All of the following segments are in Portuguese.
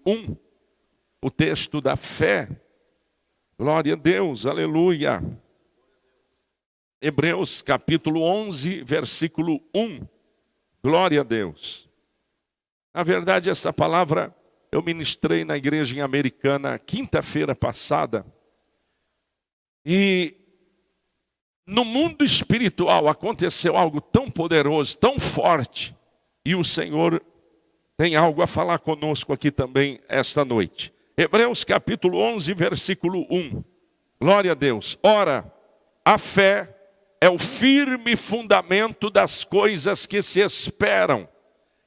1, o texto da fé. Glória a Deus, aleluia. Hebreus capítulo 11, versículo 1. Glória a Deus. Na verdade, essa palavra eu ministrei na igreja em Americana quinta-feira passada. E no mundo espiritual aconteceu algo tão poderoso, tão forte. E o Senhor tem algo a falar conosco aqui também esta noite. Hebreus capítulo 11, versículo 1. Glória a Deus. Ora, a fé é o firme fundamento das coisas que se esperam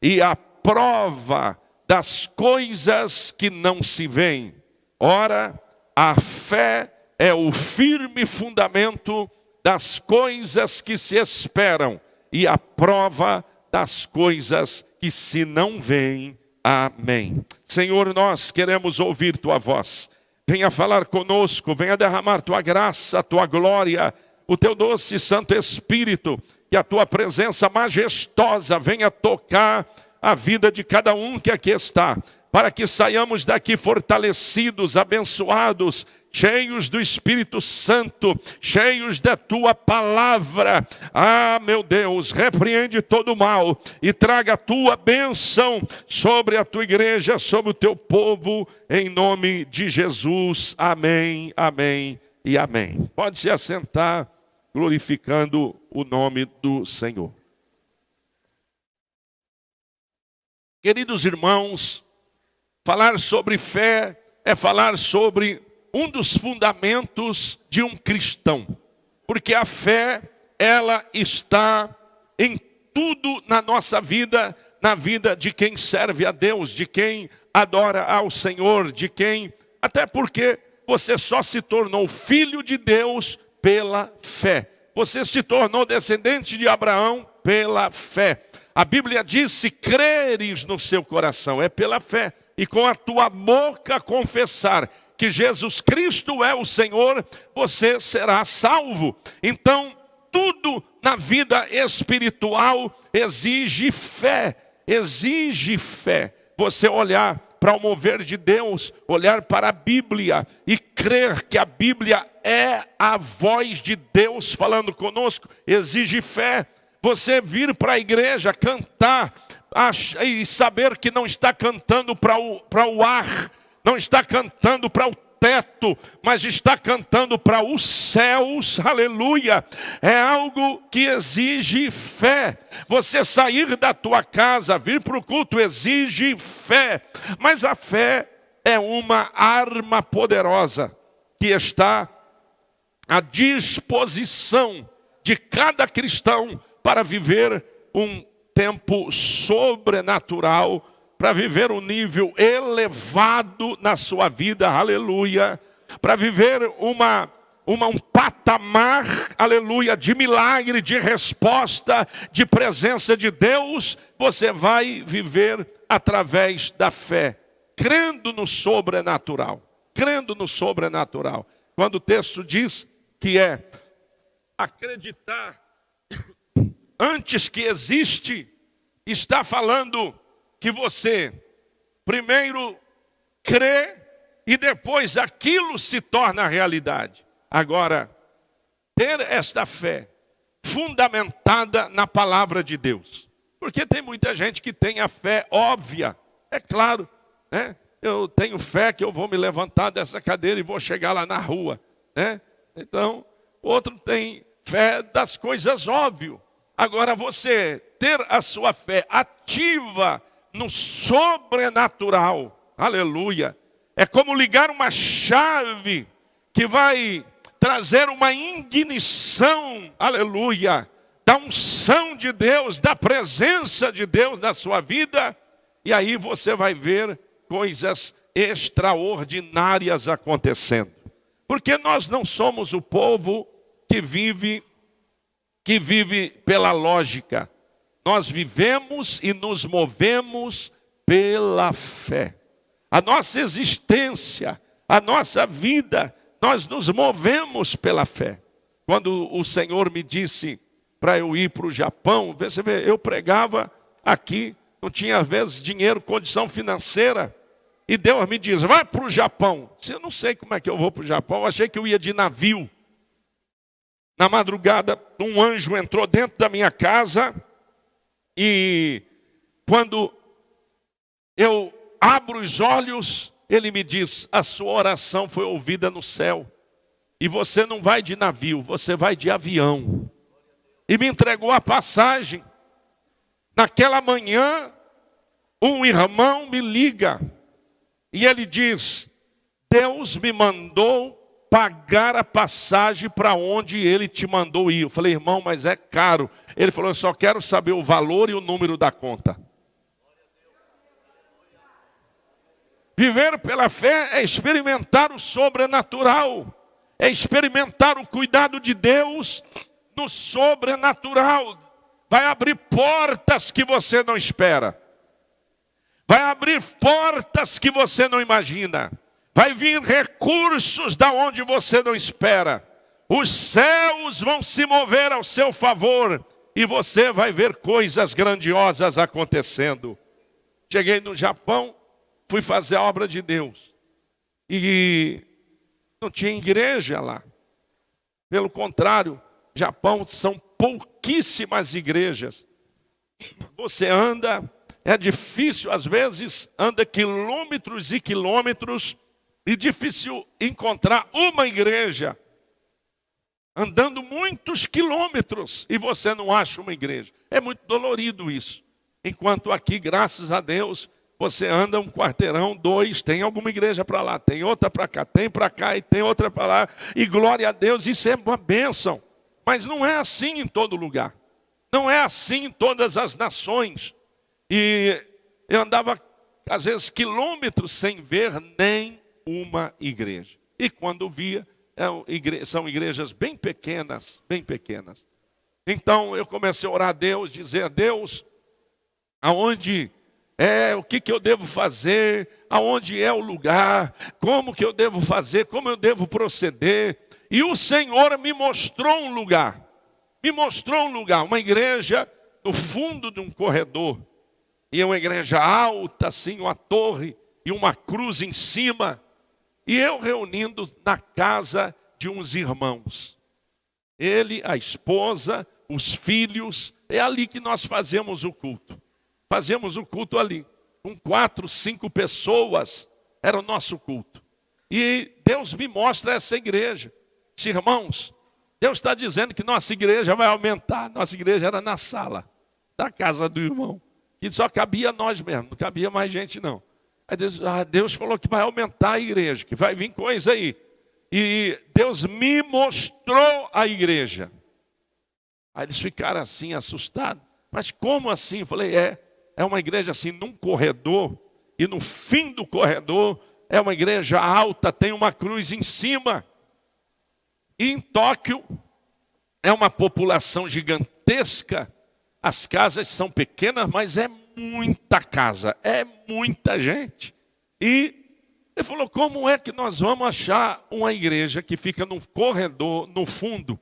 e a prova das coisas que não se veem. Ora, a fé é o firme fundamento das coisas que se esperam e a prova das coisas que se não veem. Amém. Senhor, nós queremos ouvir Tua voz. Venha falar conosco, venha derramar Tua graça, Tua glória, o Teu doce e Santo Espírito, que a Tua presença majestosa venha tocar a vida de cada um que aqui está, para que saiamos daqui fortalecidos, abençoados, cheios do Espírito Santo, cheios da Tua palavra. Ah, meu Deus, repreende todo o mal e traga a Tua bênção sobre a Tua igreja, sobre o Teu povo, em nome de Jesus. Amém, amém e amém. Pode se assentar, glorificando o nome do Senhor. Queridos irmãos, falar sobre fé é falar sobre um dos fundamentos de um cristão. Porque a fé, ela está em tudo na nossa vida, na vida de quem serve a Deus, de quem adora ao Senhor, de quem... Até porque você só se tornou filho de Deus pela fé. Você se tornou descendente de Abraão pela fé. A Bíblia diz, se creres no seu coração, é pela fé, e com a tua boca confessar que Jesus Cristo é o Senhor, você será salvo. Então, tudo na vida espiritual exige fé, exige fé. Você olhar para o mover de Deus, olhar para a Bíblia e crer que a Bíblia é a voz de Deus falando conosco, exige fé. Você vir para a igreja cantar e saber que não está cantando para o ar, não está cantando para o teto, mas está cantando para os céus, aleluia. É algo que exige fé. Você sair da tua casa, vir para o culto, exige fé. Mas a fé é uma arma poderosa que está à disposição de cada cristão para viver um tempo sobrenatural, para viver um nível elevado na sua vida, aleluia, para viver um patamar, aleluia, de milagre, de resposta, de presença de Deus. Você vai viver através da fé, crendo no sobrenatural, crendo no sobrenatural. Quando o texto diz que é acreditar antes que existe, está falando que você primeiro crê e depois aquilo se torna realidade. Agora, ter esta fé fundamentada na palavra de Deus. Porque tem muita gente que tem a fé óbvia. É claro, né? Eu tenho fé que eu vou me levantar dessa cadeira e vou chegar lá na rua, né? Então, outro tem fé das coisas óbvias. Agora você ter a sua fé ativa no sobrenatural, aleluia, é como ligar uma chave que vai trazer uma ignição, aleluia, da unção de Deus, da presença de Deus na sua vida, e aí você vai ver coisas extraordinárias acontecendo. Porque nós não somos o povo que vive pela lógica. Nós vivemos e nos movemos pela fé. A nossa existência, a nossa vida, nós nos movemos pela fé. Quando o Senhor me disse para eu ir para o Japão, você vê, eu pregava aqui, não tinha às vezes dinheiro, condição financeira, E Deus me diz, vai para o Japão. Eu não sei como é que eu vou para o Japão, eu achei que eu ia de navio. Na madrugada, um anjo entrou dentro da minha casa e quando eu abro os olhos, ele me diz, a sua oração foi ouvida no céu. E você não vai de navio, você vai de avião. E me entregou a passagem. Naquela manhã, um irmão me liga. E ele diz, Deus me mandou pagar a passagem para onde ele te mandou ir. Eu falei, irmão, mas é caro. Ele falou, eu só quero saber o valor e o número da conta. Viver pela fé é experimentar o sobrenatural. É experimentar o cuidado de Deus no sobrenatural. Vai abrir portas que você não espera. Vai abrir portas que você não imagina. Vai vir recursos da onde você não espera. Os céus vão se mover ao seu favor. E você vai ver coisas grandiosas acontecendo. Cheguei no Japão, fui fazer a obra de Deus. E não tinha igreja lá. Pelo contrário, Japão são pouquíssimas igrejas. Você anda, é difícil às vezes, anda quilômetros e quilômetros, e difícil encontrar uma igreja. Andando muitos quilômetros e você não acha uma igreja. É muito dolorido isso. Enquanto aqui, graças a Deus, você anda um quarteirão, 2, tem alguma igreja para lá, tem outra para cá, tem para cá e tem outra para lá. E glória a Deus, isso é uma bênção. Mas não é assim em todo lugar. Não é assim em todas as nações. E eu andava, às vezes, quilômetros sem ver nem uma igreja. E quando via, são igrejas bem pequenas, bem pequenas. Então eu comecei a orar a Deus, dizer a Deus, aonde o que eu devo fazer, aonde é o lugar, como que eu devo fazer, como eu devo proceder. E o Senhor me mostrou um lugar, uma igreja no fundo de um corredor. E é uma igreja alta, assim, uma torre e uma cruz em cima. E eu reunindo na casa de uns irmãos. Ele, a esposa, os filhos, é ali que nós fazemos o culto. Fazemos o culto ali. Com 4, 5 pessoas, era o nosso culto. E Deus me mostra essa igreja. Disse, irmãos, Deus está dizendo que nossa igreja vai aumentar. Nossa igreja era na sala da casa do irmão. Que só cabia nós mesmos, não cabia mais gente não. Aí Deus falou que vai aumentar a igreja, que vai vir coisa aí. E Deus me mostrou a igreja. Aí eles ficaram assim, assustados. Mas como assim? Eu falei, é uma igreja assim, num corredor. E no fim do corredor, é uma igreja alta, tem uma cruz em cima. E em Tóquio, é uma população gigantesca. As casas são pequenas, mas é muita casa, é muita gente. E ele falou, como é que nós vamos achar uma igreja que fica num corredor, no fundo?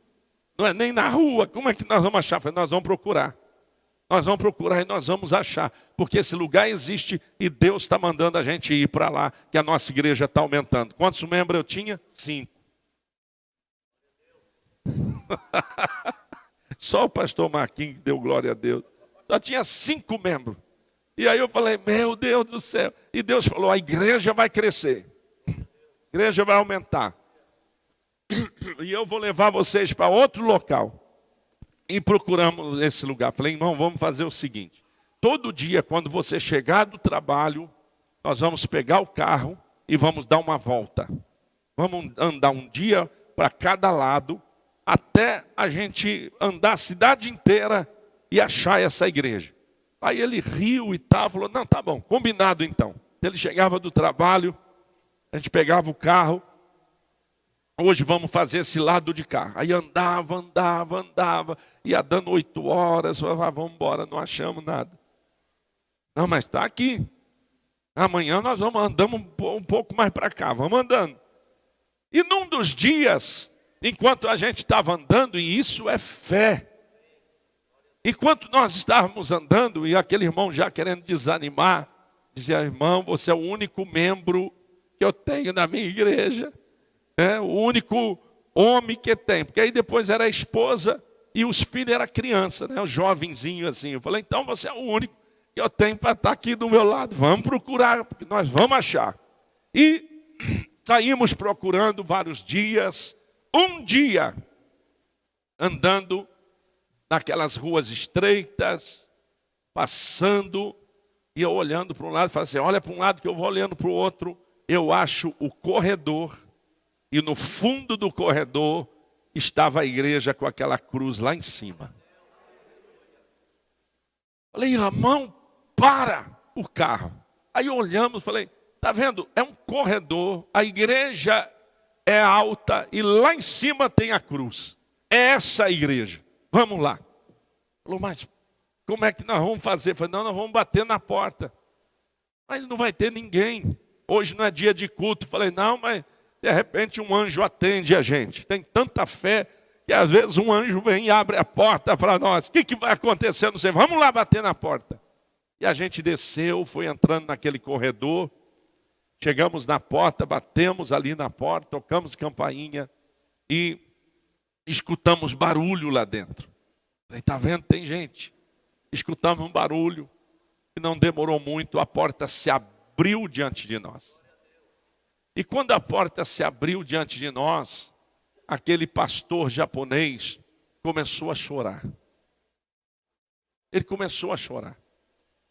Não é nem na rua, como é que nós vamos achar? Eu falei, nós vamos procurar. Nós vamos procurar e nós vamos achar. Porque esse lugar existe e Deus está mandando a gente ir para lá, que a nossa igreja está aumentando. Quantos membros eu tinha? 5. Só o pastor Marquinhos que deu glória a Deus. Só tinha 5 membros. E aí eu falei, meu Deus do céu. E Deus falou, a igreja vai crescer. A igreja vai aumentar. E eu vou levar vocês para outro local. E procuramos esse lugar. Falei, irmão, vamos fazer o seguinte. Todo dia, quando você chegar do trabalho, nós vamos pegar o carro e vamos dar uma volta. Vamos andar um dia para cada lado, até a gente andar a cidade inteira e achar essa igreja. Aí ele riu e tal, falou, não, tá bom, combinado então. Ele chegava do trabalho, a gente pegava o carro, hoje vamos fazer esse lado de cá. Aí andava, ia dando 8 horas, falava, vamos embora, não achamos nada. Não, mas está aqui. Amanhã nós andamos um pouco mais para cá, vamos andando. E num dos dias, enquanto a gente estava andando, e isso é fé, enquanto nós estávamos andando, e aquele irmão já querendo desanimar, Dizia, irmão, você é o único membro que eu tenho na minha igreja. O único homem que tem. Porque aí depois era a esposa e os filhos eram criança, né? O jovenzinho assim. Eu falei, então você é o único que eu tenho para estar aqui do meu lado. Vamos procurar, porque nós vamos achar. E saímos procurando vários dias. Um dia, andando naquelas ruas estreitas, passando, e eu olhando para um lado, falei assim, olha para um lado que eu vou olhando para o outro, eu acho o corredor, e no fundo do corredor estava a igreja com aquela cruz lá em cima. Falei, Ramão, para o carro. Aí olhamos, falei, tá vendo? É um corredor, a igreja é alta e lá em cima tem a cruz. É essa a igreja. Vamos lá. Falou, mas como é que nós vamos fazer? Falei, não, nós vamos bater na porta. Mas não vai ter ninguém. Hoje não é dia de culto. Falei, não, mas de repente um anjo atende a gente. Tem tanta fé que às vezes um anjo vem e abre a porta para nós. O que vai acontecer? Não sei. Vamos lá bater na porta. E a gente desceu, foi entrando naquele corredor. Chegamos na porta, batemos ali na porta, tocamos campainha e escutamos barulho lá dentro. Falei, tá vendo? Tem gente. Escutamos um barulho e não demorou muito, a porta se abriu diante de nós. E quando a porta se abriu diante de nós, aquele pastor japonês começou a chorar. Ele começou a chorar.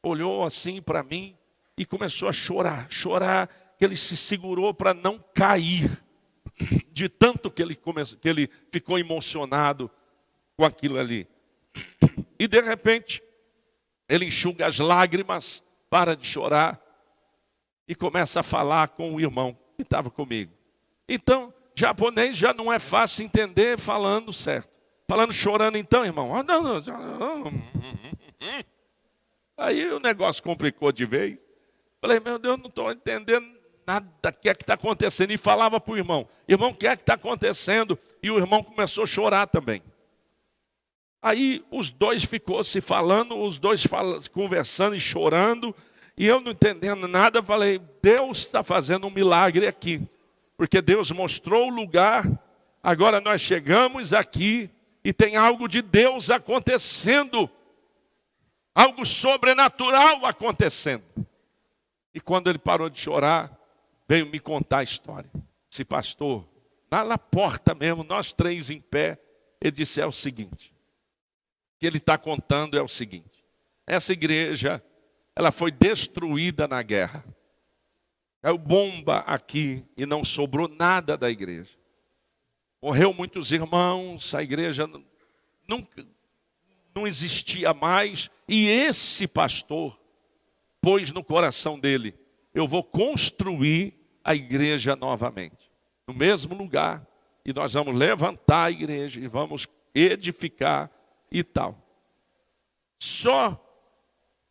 Olhou assim para mim e começou a chorar. Chorar, que ele se segurou para não cair. De tanto que ele ficou emocionado com aquilo ali. E de repente, ele enxuga as lágrimas, para de chorar e começa a falar com o irmão que estava comigo. Então, japonês já não é fácil entender falando certo. Falando chorando então, irmão. Aí o negócio complicou de vez. Falei, meu Deus, não estou entendendo nada, o que é que está acontecendo? E falava para o irmão, irmão, o que é que está acontecendo? E o irmão começou a chorar também. Aí os dois ficou se falando, os dois conversando e chorando, e eu não entendendo nada, falei, Deus está fazendo um milagre aqui, porque Deus mostrou o lugar, agora nós chegamos aqui e tem algo de Deus acontecendo, algo sobrenatural acontecendo. E quando ele parou de chorar, veio me contar a história. Esse pastor, na porta mesmo, nós três em pé, ele disse, é o seguinte, o que ele está contando é o seguinte, essa igreja, ela foi destruída na guerra. Caiu bomba aqui e não sobrou nada da igreja. Morreu muitos irmãos, a igreja nunca, não existia mais. E esse pastor pôs no coração dele, eu vou construir a igreja novamente. No mesmo lugar. E nós vamos levantar a igreja e vamos edificar e tal. Só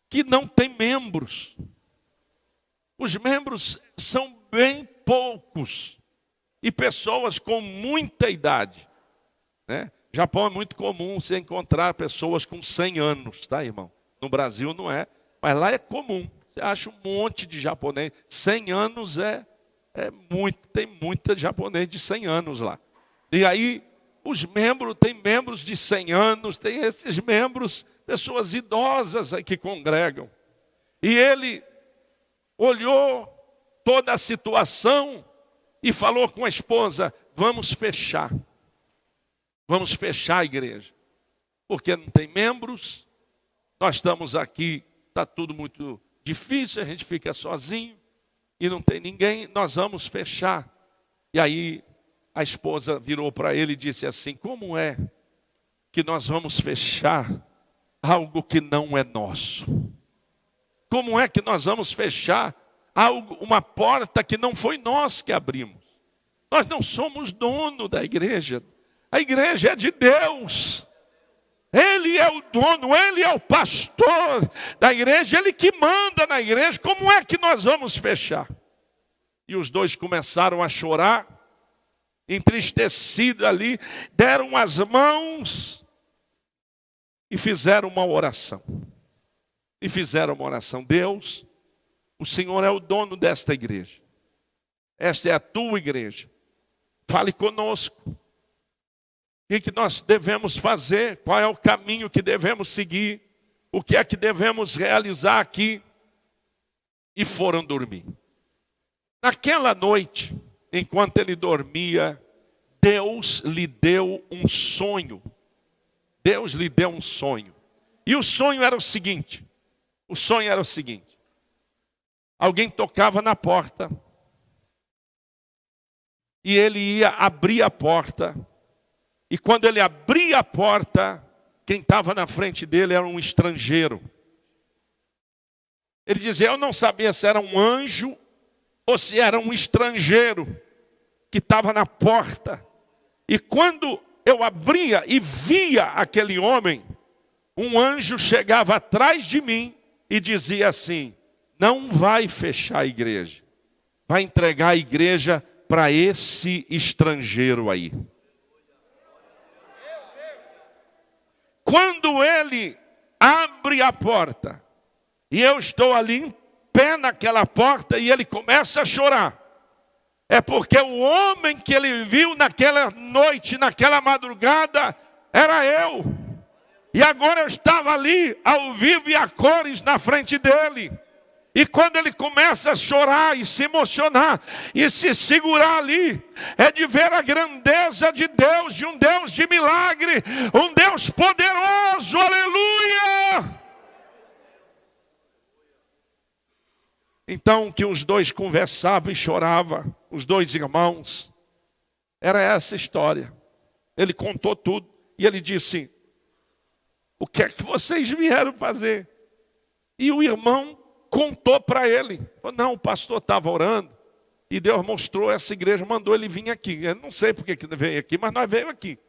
que não tem membros. Os membros são bem poucos. E pessoas com muita idade. Né? Japão é muito comum você encontrar pessoas com 100 anos, tá, irmão? No Brasil não é, mas lá é comum. Você acha um monte de japonês. 100 anos é muito, tem muita japonês de 100 anos lá. E aí, os membros, tem membros de 100 anos, tem esses membros, pessoas idosas aí que congregam. E ele olhou toda a situação e falou com a esposa, vamos fechar a igreja, porque não tem membros, nós estamos aqui, está tudo muito difícil, a gente fica sozinho e não tem ninguém, nós vamos fechar. E aí a esposa virou para ele e disse assim, como é que nós vamos fechar algo que não é nosso? Como é que nós vamos fechar uma porta que não foi nós que abrimos? Nós não somos dono da igreja. A igreja é de Deus. Ele é o dono, Ele é o pastor da igreja, Ele que manda na igreja. Como é que nós vamos fechar? E os dois começaram a chorar, entristecidos ali, deram as mãos e fizeram uma oração. Deus, O Senhor é o dono desta igreja. Esta é a tua igreja. Fale conosco. O que nós devemos fazer? Qual é o caminho que devemos seguir? O que é que devemos realizar aqui? E foram dormir. Naquela noite, enquanto ele dormia, Deus lhe deu um sonho. Deus lhe deu um sonho. E o sonho era o seguinte. Alguém tocava na porta. E ele ia abrir a porta. E quando ele abria a porta, quem estava na frente dele era um estrangeiro. Ele dizia, eu não sabia se era um anjo ou se era um estrangeiro que estava na porta. E quando eu abria e via aquele homem, um anjo chegava atrás de mim e dizia assim, não vai fechar a igreja, vai entregar a igreja para esse estrangeiro aí. Quando ele abre a porta, e eu estou ali em pé naquela porta, e ele começa a chorar, é porque o homem que ele viu naquela noite, naquela madrugada, era eu. E agora eu estava ali, ao vivo e a cores, na frente dele. E quando ele começa a chorar e se emocionar e se segurar ali, é de ver a grandeza de Deus, de um Deus de milagre, um Deus poderoso, aleluia! Então que os dois conversavam e choravam, os dois irmãos, era essa história. Ele contou tudo e ele disse, o que é que vocês vieram fazer? E o irmão contou para ele. Falou, não, o pastor estava orando e Deus mostrou essa igreja, mandou ele vir aqui. Eu não sei porque que veio aqui, mas nós veio aqui.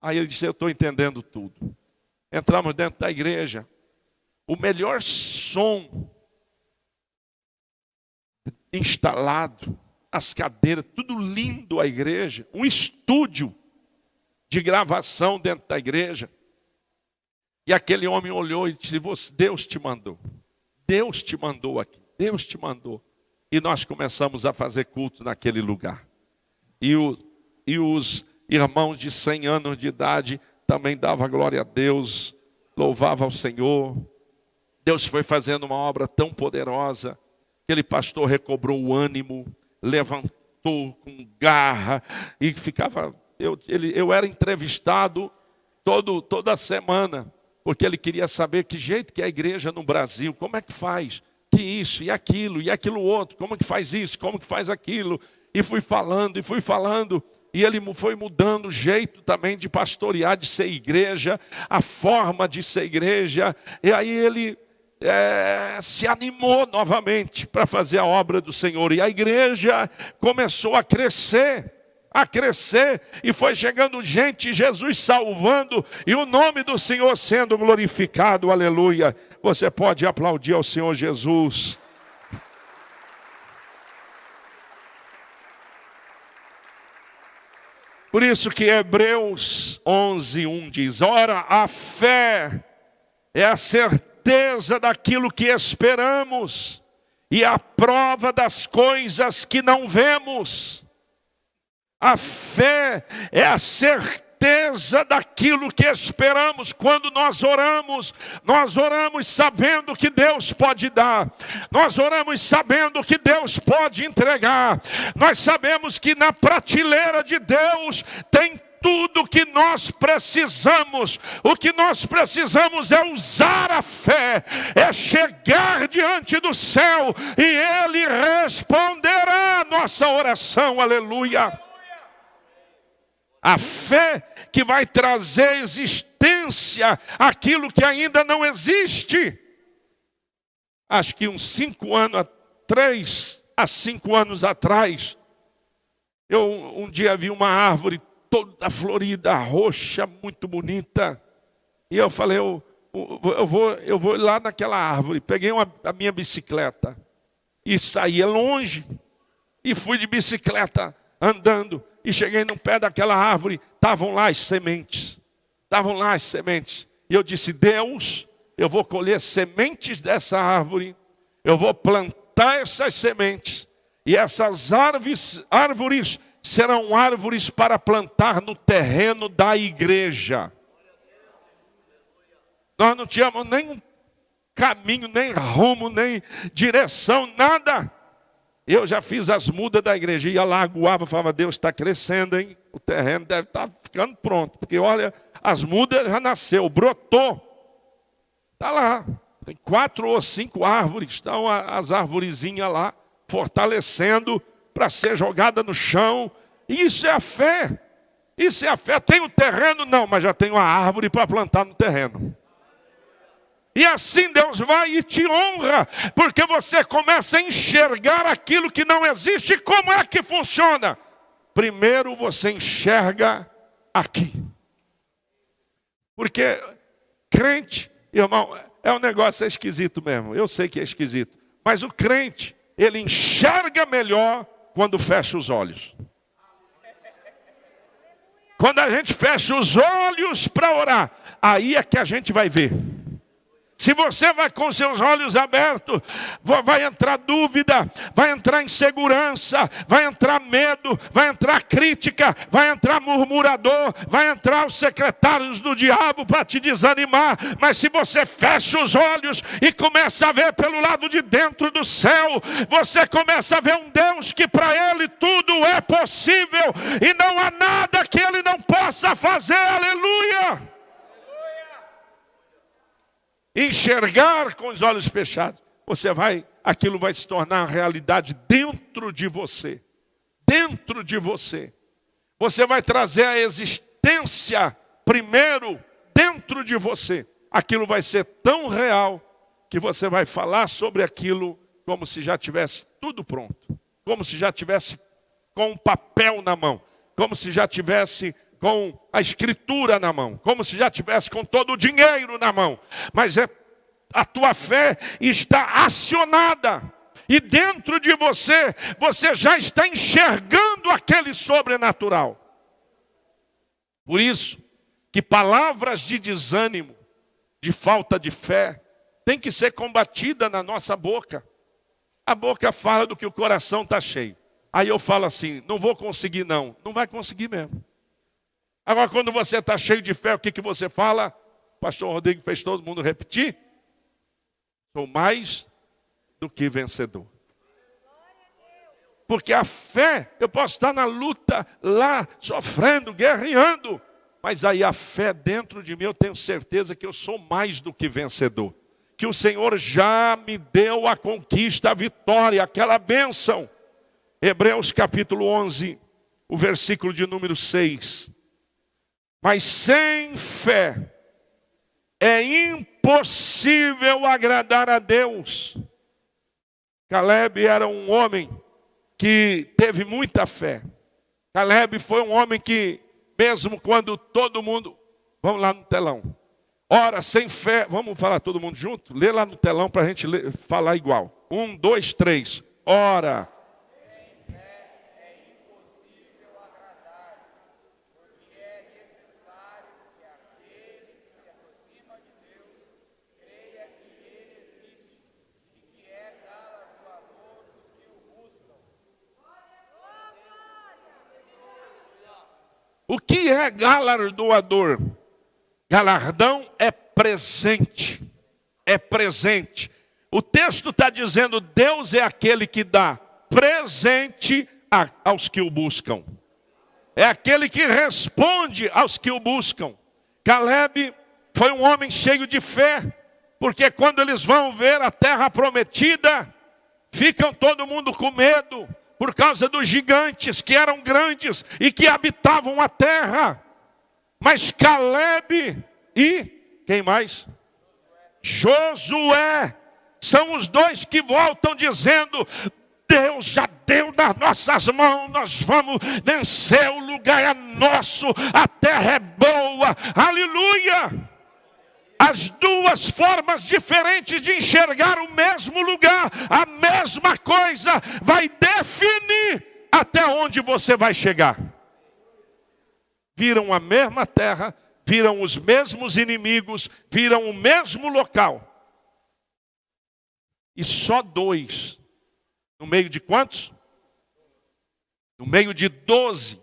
Aí ele disse, eu estou entendendo tudo. Entramos dentro da igreja. O melhor som instalado, as cadeiras, tudo lindo a igreja. Um estúdio de gravação dentro da igreja. E aquele homem olhou e disse, Deus te mandou. Deus te mandou aqui, Deus te mandou. E nós começamos a fazer culto naquele lugar. E os irmãos de 100 anos de idade também davam glória a Deus, louvavam ao Senhor. Deus foi fazendo uma obra tão poderosa. Aquele pastor recobrou o ânimo, levantou com garra e ficava... Eu era entrevistado toda semana. Porque ele queria saber que jeito que é a igreja no Brasil, como é que faz, que isso e aquilo outro, como que faz isso, como que faz aquilo. E fui falando, e ele foi mudando o jeito também de pastorear, de ser igreja, a forma de ser igreja. E aí ele se animou novamente para fazer a obra do Senhor. E a igreja começou a crescer, e foi chegando gente, Jesus salvando, e o nome do Senhor sendo glorificado, aleluia. Você pode aplaudir ao Senhor Jesus. Por isso que Hebreus 11:1 diz, ora, a fé é a certeza daquilo que esperamos, e a prova das coisas que não vemos. A fé é a certeza daquilo que esperamos. Quando nós oramos sabendo que Deus pode dar. Nós oramos sabendo que Deus pode entregar. Nós sabemos que na prateleira de Deus tem tudo que nós precisamos. O que nós precisamos é usar a fé, é chegar diante do céu e Ele responderá a nossa oração, aleluia. A fé que vai trazer existência àquilo que ainda não existe. Acho que uns 3 a 5 anos atrás, eu um dia vi uma árvore toda florida, roxa, muito bonita. E eu falei, eu vou lá naquela árvore. Peguei a minha bicicleta e saí longe. E fui de bicicleta andando. E cheguei no pé daquela árvore, estavam lá as sementes. E eu disse, Deus, eu vou colher sementes dessa árvore. eu vou plantar essas sementes, e essas árvores serão árvores para plantar no terreno da igreja. Nós não tínhamos nem caminho, nem rumo, nem direção, nada. Eu já fiz as mudas da igreja, ia lá, aguava, falava, Deus está crescendo, hein? O terreno deve estar ficando pronto, porque olha, as mudas já nasceu, brotou. Está lá, tem 4 ou 5 árvores, estão as arvorezinhas lá, fortalecendo para ser jogada no chão. E isso é a fé, isso é a fé. Tem o terreno? Não, mas já tem uma árvore para plantar no terreno. E assim Deus vai e te honra, porque você começa a enxergar aquilo que não existe. Como é que funciona? Primeiro você enxerga aqui. Porque crente, irmão, é um negócio esquisito mesmo. Eu sei que é esquisito. Mas o crente, ele enxerga melhor quando fecha os olhos. Quando a gente fecha os olhos para orar, aí é que a gente vai ver. Se você vai com seus olhos abertos, vai entrar dúvida, vai entrar insegurança, vai entrar medo, vai entrar crítica, vai entrar murmurador, vai entrar os secretários do diabo para te desanimar. Mas se você fecha os olhos e começa a ver pelo lado de dentro do céu, você começa a ver um Deus que para Ele tudo é possível e não há nada que Ele não possa fazer. Aleluia! Enxergar com os olhos fechados, aquilo vai se tornar realidade dentro de você. Dentro de você. Você vai trazer a existência primeiro dentro de você. Aquilo vai ser tão real que você vai falar sobre aquilo como se já tivesse tudo pronto. Como se já tivesse com um papel na mão. Como se já tivesse com a escritura na mão, como se já tivesse com todo o dinheiro na mão. Mas a tua fé está acionada. E dentro de você, você já está enxergando aquele sobrenatural. Por isso, que palavras de desânimo, de falta de fé, tem que ser combatida na nossa boca. A boca fala do que o coração está cheio. Aí eu falo assim, não vou conseguir não. Não vai conseguir mesmo. Agora, quando você está cheio de fé, o que você fala? O pastor Rodrigo fez todo mundo repetir. Sou mais do que vencedor. Porque a fé, eu posso estar na luta lá, sofrendo, guerreando. Mas aí a fé dentro de mim, eu tenho certeza que eu sou mais do que vencedor. Que o Senhor já me deu a conquista, a vitória, aquela bênção. Hebreus capítulo 11, o versículo de número 6. Mas sem fé é impossível agradar a Deus. Caleb era um homem que teve muita fé. Caleb foi um homem que, mesmo quando todo mundo... Vamos lá no telão. Ora, sem fé... Vamos falar todo mundo junto? Lê lá no telão para a gente falar igual. 1, 2, 3. Ora... O que é galardoador? Galardão é presente. É presente. O texto está dizendo, Deus é aquele que dá presente aos que o buscam. É aquele que responde aos que o buscam. Caleb foi um homem cheio de fé, porque quando eles vão ver a terra prometida, ficam todo mundo com medo, por causa dos gigantes que eram grandes e que habitavam a terra. Mas Caleb e quem mais? Josué são os dois que voltam dizendo, Deus já deu nas nossas mãos, nós vamos vencer, o lugar é nosso, a terra é boa, aleluia! As duas formas diferentes de enxergar o mesmo lugar, a mesma coisa, vai definir até onde você vai chegar. Viram a mesma terra, viram os mesmos inimigos, viram o mesmo local. E só 2. No meio de quantos? No meio de 12.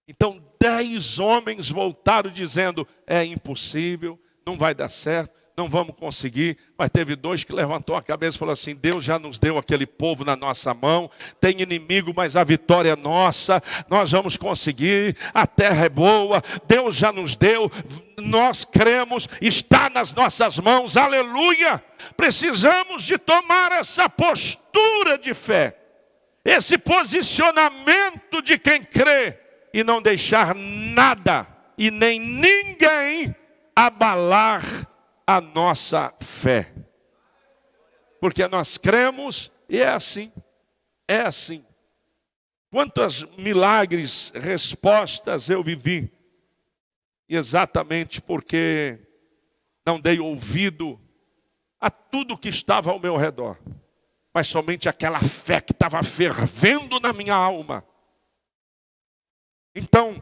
Então 10 homens voltaram dizendo, é impossível, não vai dar certo, não vamos conseguir. Mas teve 2 que levantou a cabeça e falou assim, Deus já nos deu aquele povo na nossa mão, tem inimigo, mas a vitória é nossa, nós vamos conseguir, a terra é boa, Deus já nos deu, nós cremos, está nas nossas mãos, aleluia. Precisamos de tomar essa postura de fé, esse posicionamento de quem crê, e não deixar nada e nem ninguém abalar a nossa fé. Porque nós cremos e é assim. É assim. Quantos milagres, respostas eu vivi. Exatamente porque não dei ouvido a tudo que estava ao meu redor. Mas somente aquela fé que estava fervendo na minha alma. Então,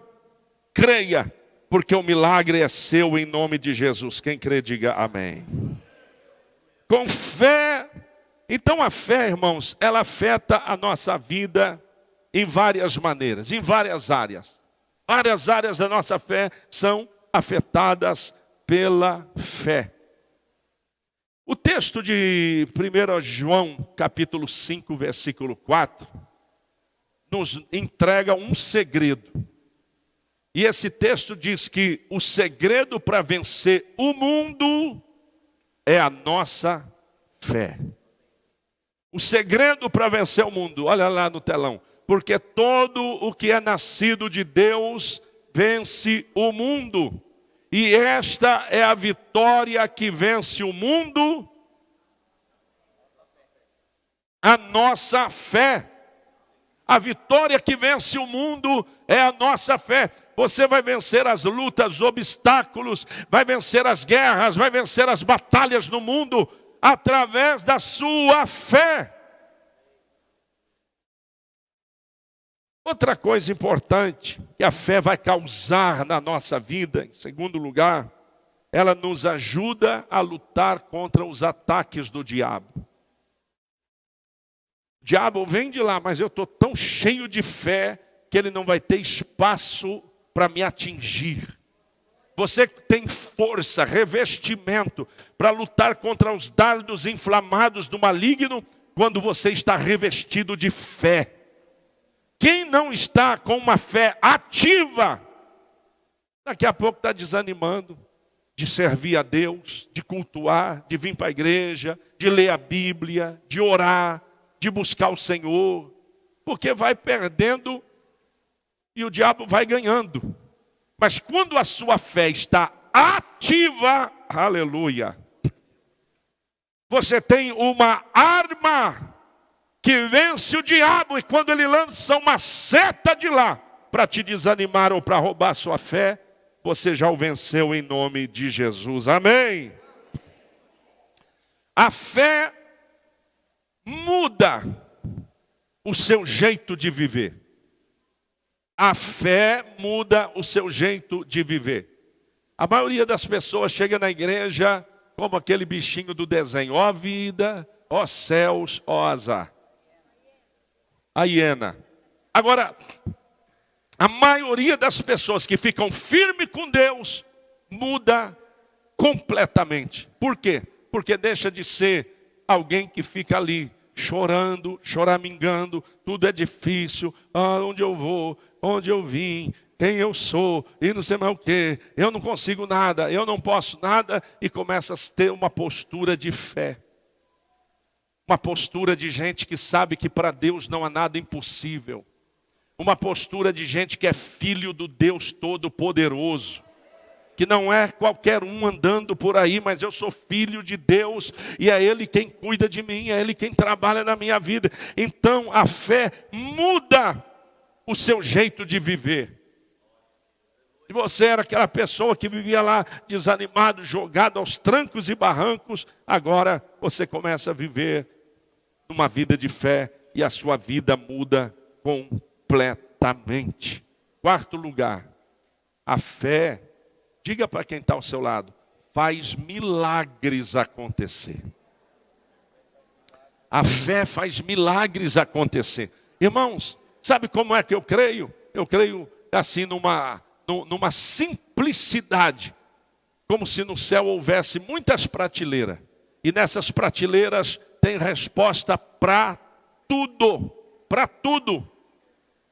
creia, porque o milagre é seu em nome de Jesus. Quem crê, diga amém. Com fé, então a fé, irmãos, ela afeta a nossa vida em várias maneiras, em várias áreas. Várias áreas da nossa fé são afetadas pela fé. O texto de 1 João, capítulo 5, versículo 4, nos entrega um segredo. E esse texto diz que o segredo para vencer o mundo é a nossa fé. O segredo para vencer o mundo, olha lá no telão. Porque todo o que é nascido de Deus vence o mundo. E esta é a vitória que vence o mundo, a nossa fé. A vitória que vence o mundo é a nossa fé. Você vai vencer as lutas, os obstáculos, vai vencer as guerras, vai vencer as batalhas no mundo através da sua fé. Outra coisa importante que a fé vai causar na nossa vida, em segundo lugar, ela nos ajuda a lutar contra os ataques do diabo. O diabo vem de lá, mas eu estou tão cheio de fé que ele não vai ter espaço para me atingir. Você tem força, revestimento para lutar contra os dardos inflamados do maligno quando você está revestido de fé. Quem não está com uma fé ativa, daqui a pouco está desanimando de servir a Deus, de cultuar, de vir para a igreja, de ler a Bíblia, de orar, de buscar o Senhor, porque vai perdendo e o diabo vai ganhando. Mas quando a sua fé está ativa, aleluia, você tem uma arma que vence o diabo, e quando ele lança uma seta de lá para te desanimar ou para roubar a sua fé, você já o venceu em nome de Jesus. Amém? A fé muda o seu jeito de viver. A fé muda o seu jeito de viver. A maioria das pessoas chega na igreja como aquele bichinho do desenho. Ó vida, ó céus, ó azar. A hiena. Agora, a maioria das pessoas que ficam firmes com Deus muda completamente. Por quê? Porque deixa de ser alguém que fica ali chorando, choramingando, tudo é difícil, onde eu vou, onde eu vim, quem eu sou, e não sei mais o que, eu não consigo nada, eu não posso nada, e começa a ter uma postura de fé. Uma postura de gente que sabe que para Deus não há nada impossível. Uma postura de gente que é filho do Deus Todo-Poderoso. Que não é qualquer um andando por aí, mas eu sou filho de Deus. E é Ele quem cuida de mim, é Ele quem trabalha na minha vida. Então a fé muda o seu jeito de viver. E você era aquela pessoa que vivia lá desanimado, jogado aos trancos e barrancos. Agora você começa a viver uma vida de fé e a sua vida muda completamente. Quarto lugar, a fé, diga para quem está ao seu lado, faz milagres acontecer. A fé faz milagres acontecer. Irmãos, sabe como é que eu creio? Eu creio assim numa simplicidade. Como se no céu houvesse muitas prateleiras. E nessas prateleiras tem resposta para tudo. Para tudo.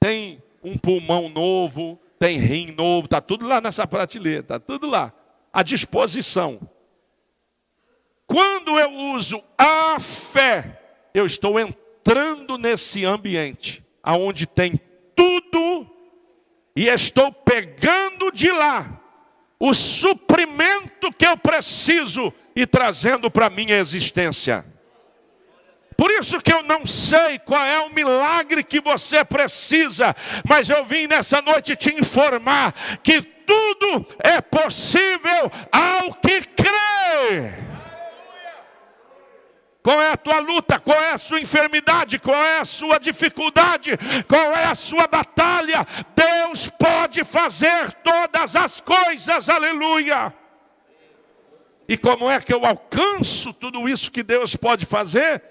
Tem um pulmão novo, tem rim novo, está tudo lá nessa prateleira, está tudo lá, à disposição. Quando eu uso a fé, eu estou entrando nesse ambiente, onde tem tudo, e estou pegando de lá o suprimento que eu preciso e trazendo para a minha existência. Por isso que eu não sei qual é o milagre que você precisa, mas eu vim nessa noite te informar que tudo é possível ao que crê. Qual é a tua luta? Qual é a sua enfermidade? Qual é a sua dificuldade? Qual é a sua batalha? Deus pode fazer todas as coisas, aleluia! E como é que eu alcanço tudo isso que Deus pode fazer?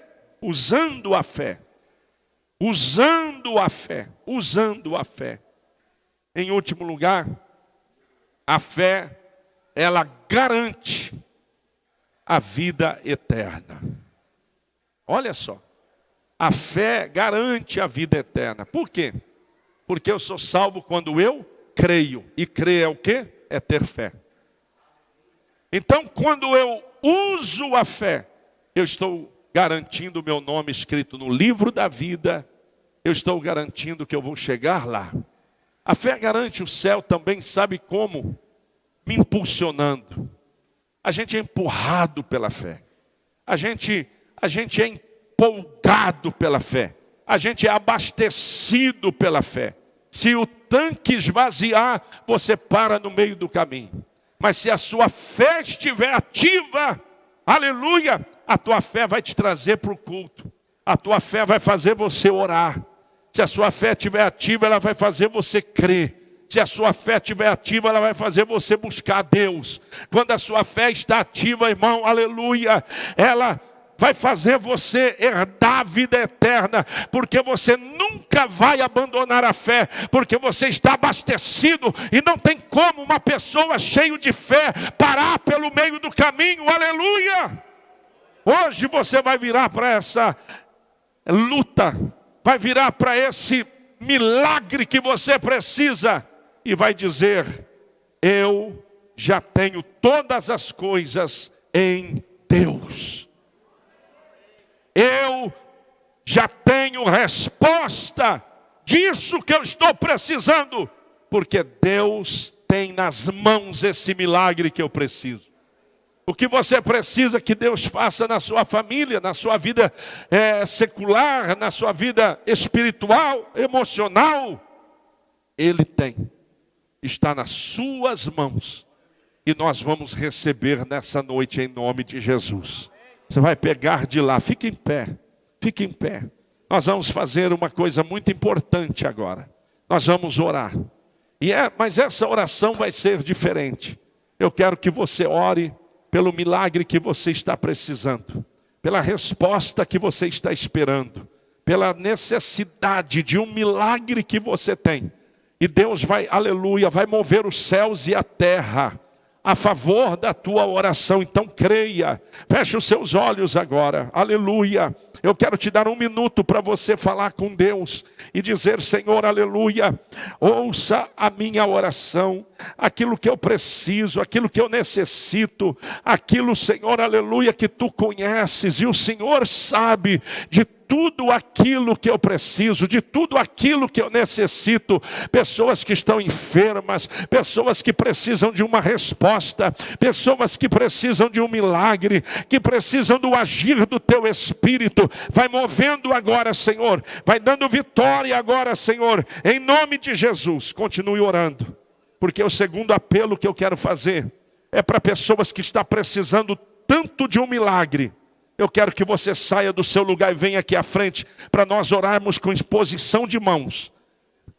Usando a fé, usando a fé, usando a fé. Em último lugar, a fé, ela garante a vida eterna. Olha só, a fé garante a vida eterna. Por quê? Porque eu sou salvo quando eu creio. E crer é o quê? É ter fé. Então, quando eu uso a fé, eu estou garantindo o meu nome escrito no livro da vida, eu estou garantindo que eu vou chegar lá. A fé garante o céu também, sabe como? Me impulsionando. A gente é empurrado pela fé. A gente é empolgado pela fé. A gente é abastecido pela fé. Se o tanque esvaziar, você para no meio do caminho. Mas se a sua fé estiver ativa, aleluia, a tua fé vai te trazer para o culto. A tua fé vai fazer você orar. Se a sua fé estiver ativa, ela vai fazer você crer. Se a sua fé estiver ativa, ela vai fazer você buscar Deus. Quando a sua fé está ativa, irmão, aleluia, ela vai fazer você herdar a vida eterna, porque você nunca vai abandonar a fé, porque você está abastecido, e não tem como uma pessoa cheia de fé parar pelo meio do caminho, aleluia. Hoje você vai virar para essa luta, vai virar para esse milagre que você precisa, e vai dizer: eu já tenho todas as coisas em Deus. Eu já tenho resposta disso que eu estou precisando, porque Deus tem nas mãos esse milagre que eu preciso. O que você precisa que Deus faça na sua família, na sua vida secular, na sua vida espiritual, emocional, Ele tem. Está nas suas mãos. E nós vamos receber nessa noite em nome de Jesus. Você vai pegar de lá, fique em pé, fique em pé. Nós vamos fazer uma coisa muito importante agora. Nós vamos orar. Mas essa oração vai ser diferente. Eu quero que você ore pelo milagre que você está precisando, pela resposta que você está esperando, pela necessidade de um milagre que você tem. E Deus vai, aleluia, vai mover os céus e a terra a favor da tua oração. Então creia, feche os seus olhos agora, aleluia. Eu quero te dar um minuto para você falar com Deus e dizer: Senhor, aleluia, ouça a minha oração, aquilo que eu preciso, aquilo que eu necessito, aquilo, Senhor, aleluia, que Tu conheces, e o Senhor sabe de tudo aquilo que eu preciso, de tudo aquilo que eu necessito. Pessoas que estão enfermas, pessoas que precisam de uma resposta, pessoas que precisam de um milagre, que precisam do agir do Teu Espírito. Vai movendo agora, Senhor, vai dando vitória agora, Senhor, em nome de Jesus. Continue orando, porque o segundo apelo que eu quero fazer é para pessoas que estão precisando tanto de um milagre. Eu quero que você saia do seu lugar e venha aqui à frente para nós orarmos com exposição de mãos.